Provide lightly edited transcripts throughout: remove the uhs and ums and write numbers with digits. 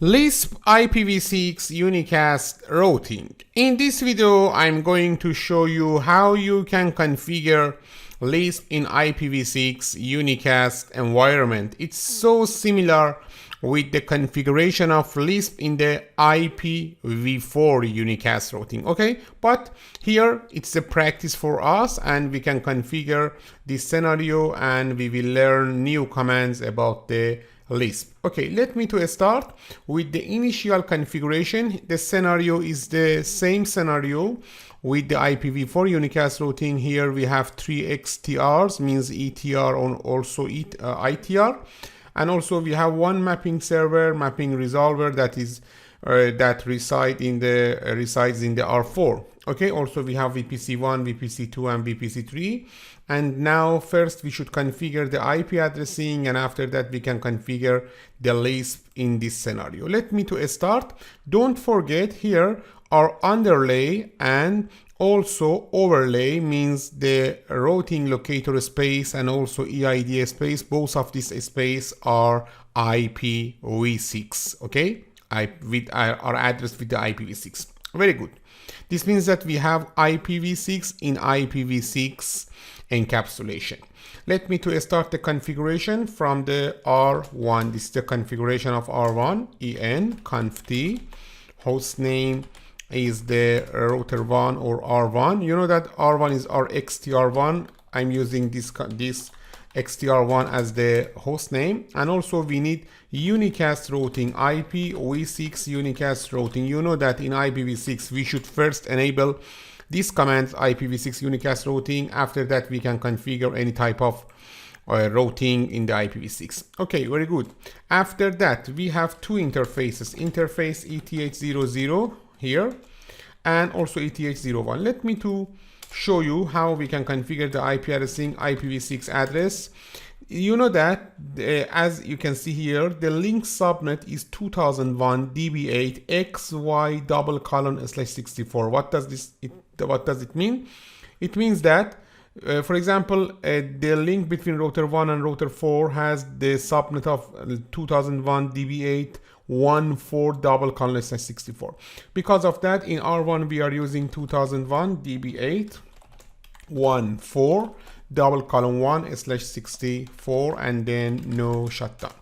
LISP IPv6 Unicast routing. In this video, I'm going to show you how you can configure LISP in IPv6 Unicast environment. It's so similar with the configuration of LISP in the IPv4 Unicast routing, okay? But here it's a practice for us and we can configure this scenario and we will learn new commands about the LISP. Okay, let me to start with the initial configuration. The scenario is the same scenario with the IPv4 unicast routing. Here we have 3 XTRs, means ETR and also ITR, and also we have one mapping server, mapping resolver that is that resides in the R4. Okay, also we have VPC1, VPC2 and VPC3. And now first we should configure the IP addressing, and after that we can configure the LISP in this scenario. Let me to start. Don't forget here our underlay and also overlay, means the routing locator space and also EID space. Both of these space are IPv6, okay? Are addressed with the IPv6. Very good. This means that we have IPv6 in IPv6 encapsulation. Let me to start the configuration from the R1. This is the configuration of R1. En conft host name is the router 1 or R1. You know that R1 is our XTR1. I'm using this XTR1 as the host name, and also we need unicast routing, IPv6 unicast routing. You know that in IPv6 we should first enable this command IPv6 unicast routing. After that we can configure any type of routing in the IPv6. Okay, very good. After that we have two interfaces, interface ETH00 here and also ETH01. Let me to show you how we can configure the IP addressing IPv6 address. You know that as you can see here, the link subnet is 2001 db8 xy:/64. What does it mean? It means that for example, the link between router 1 and router 4 has the subnet of 2001 db8 14:/64. Because of that, in R1 we are using 2001 db8 14:1/64 and then no shutdown.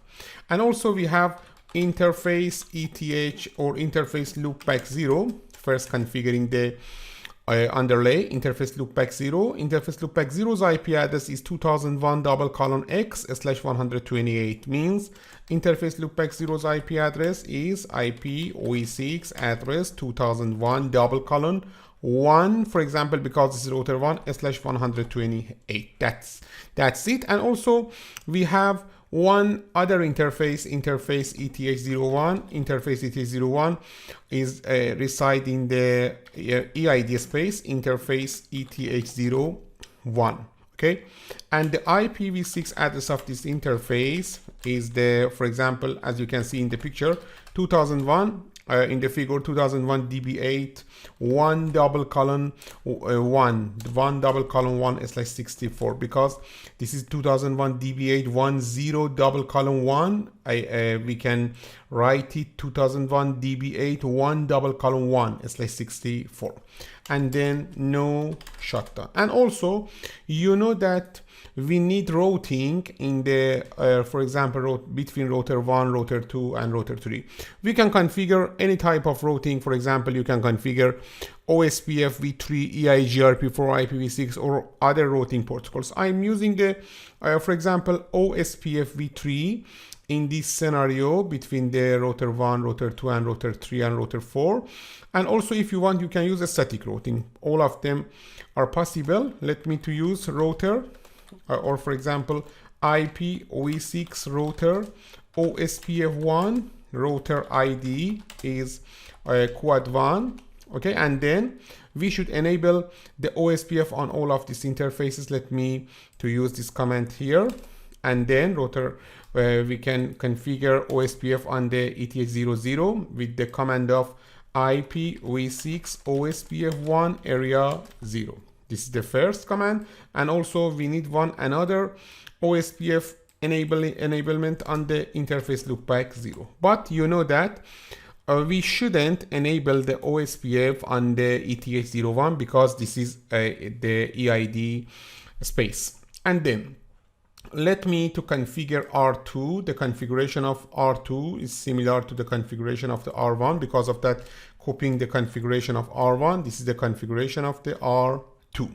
And also we have interface ETH or interface loopback 0. First configuring the underlay interface loopback 0. Interface loopback 0's IP address is 2001:x/128, means interface loopback 0's IP address is IPv6 address 2001:1, for example, because this is router 1/128. That's it. And also we have one other interface ETH01. Interface ETH01 is reside in the EID space, interface ETH01. Okay, and the IPv6 address of this interface is the, for example, as you can see in the picture, 2001 in the figure 2001 db8 1:1/64, because this is 2001 db8 10:1. We can write it 2001 db8 1:1/64, and then no shutdown. And also you know that we need routing in the for example between router 1, router 2 and router 3. We can configure any type of routing. For example, you can configure OSPF v3 EIGRP for IPv6 or other routing protocols. I'm using the for example OSPF v3 in this scenario between the router 1, router 2 and router 3 and router 4. And also if you want, you can use a static routing. All of them are possible. Let me to use router or for example IPv6 router OSPF1 router ID is quad 1. Okay, and then we should enable the OSPF on all of these interfaces. Let me to use this command here, and then router we can configure OSPF on the ETH00 with the command of IPv6 OSPF1 area 0. This is the first command. And also we need another OSPF enablement on the interface loopback 0. But you know that we shouldn't enable the OSPF on the ETH01 because this is the EID space. And then let me to configure R2. The configuration of R2 is similar to the configuration of the R1. Because of that, copying the configuration of R1, this is the configuration of the R2.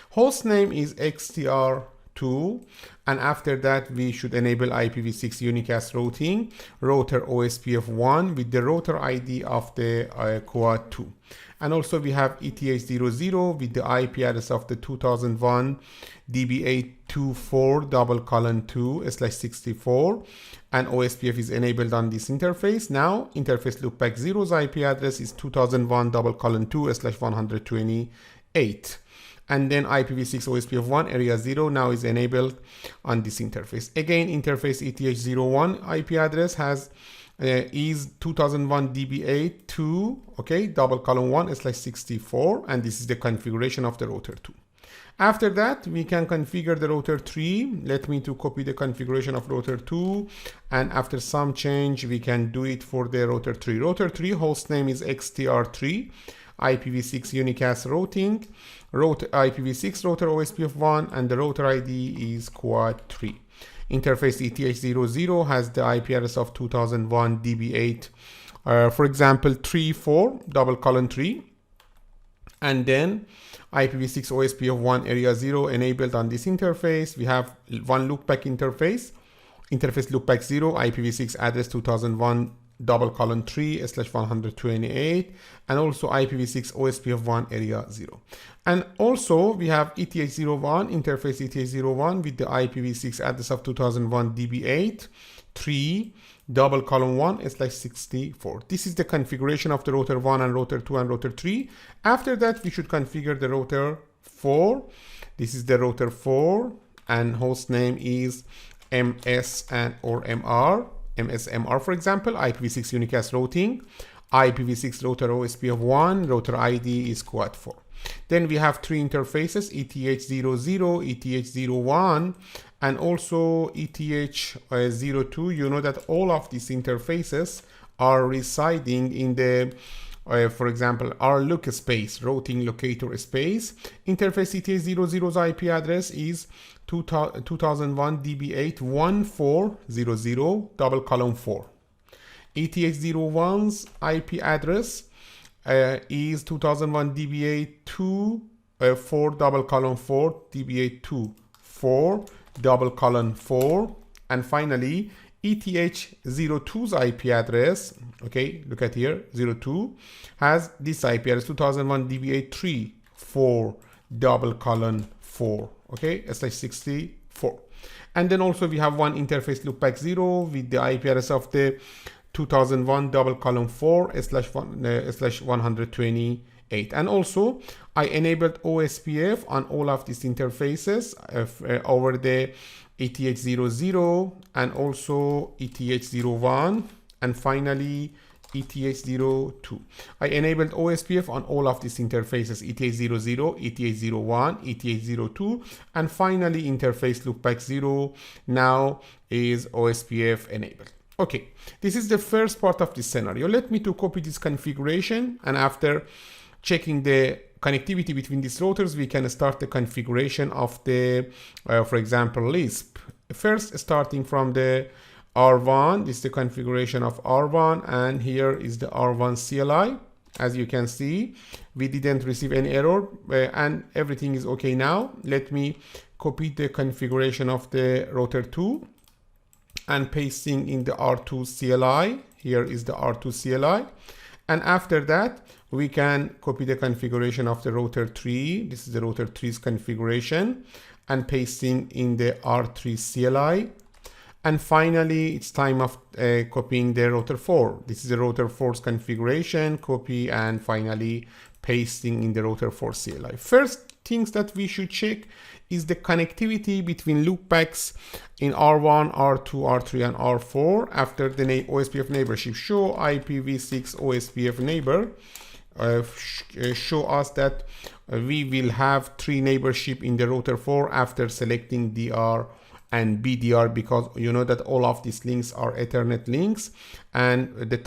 Host name is XTR2, and after that we should enable IPv6 unicast routing, router OSPF1 with the router ID of the quad 2. And also we have ETH00 with the IP address of the 2001 DB824:2/64, and OSPF is enabled on this interface. Now interface loopback 0's IP address is 2001:2/128. And then IPv6 OSPF1 area 0 now is enabled on this interface. Again, interface ETH01 IP address has is 2001 DB82, okay, :1/64, and this is the configuration of the router 2. After that, we can configure the router 3. Let me to copy the configuration of router 2, and after some change, we can do it for the router 3. Router 3 host name is XTR3, IPv6 unicast routing, IPv6 router OSPF1, and the router ID is quad 3. Interface ETH00 has the IP address of 2001 DB8, for example, 34:3, and then IPv6 OSPF1 area 0 enabled on this interface. We have one loopback interface loopback 0, IPv6 address 2001:3/128, and also IPv6 OSPF1 area 0. And also we have ETH01, interface ETH01 with the IPv6 address of 2001 DB8 3:1/64. This is the configuration of the router 1 and router 2 and router 3. After that, we should configure the router 4. This is the router 4, and host name is MS or MR. MSMR, for example, IPv6 unicast routing, IPv6 router OSPF1, router ID is quad 4. Then we have three interfaces, ETH00, ETH01, and also ETH02. You know that all of these interfaces are residing in the, for example, our look space, routing locator space. Interface ETH00's IP address is 2001 DB8 1400:4. ETH01's IP address is 2001 DB8 4:4 DB8 4:4, and finally ETH02's IP address, okay, look at here, 02 has this IP address 2001 DB8 3:4, okay, /64. And then also we have one interface loopback 0 with the IP address of the 2001:4/128. And also I enabled OSPF on all of these interfaces over the ETH00 and also ETH01 and finally ETH02. I enabled OSPF on all of these interfaces, ETH00, ETH01, ETH02, and finally interface loopback 0 now is OSPF enabled. Okay, this is the first part of this scenario. Let me to copy this configuration, and after checking the connectivity between these routers, we can start the configuration of the, for example, LISP. First, starting from the R1, this is the configuration of R1, and here is the R1 CLI. As you can see, we didn't receive any error, and everything is okay now. Let me copy the configuration of the router 2 and pasting in the R2 CLI. Here is the R2 CLI. And after that, we can copy the configuration of the router 3. This is the router 3's configuration, and pasting in the R3 CLI. And finally, it's time of copying the router 4. This is the router 4's configuration, copy, and finally pasting in the router 4 CLI. First things that we should check is the connectivity between loopbacks in R1, R2, R3, and R4 after the OSPF neighborship. Show IPv6 OSPF neighbor show us that we will have 3 neighborship in the router 4 after selecting DR and BDR, because you know that all of these links are Ethernet links, and the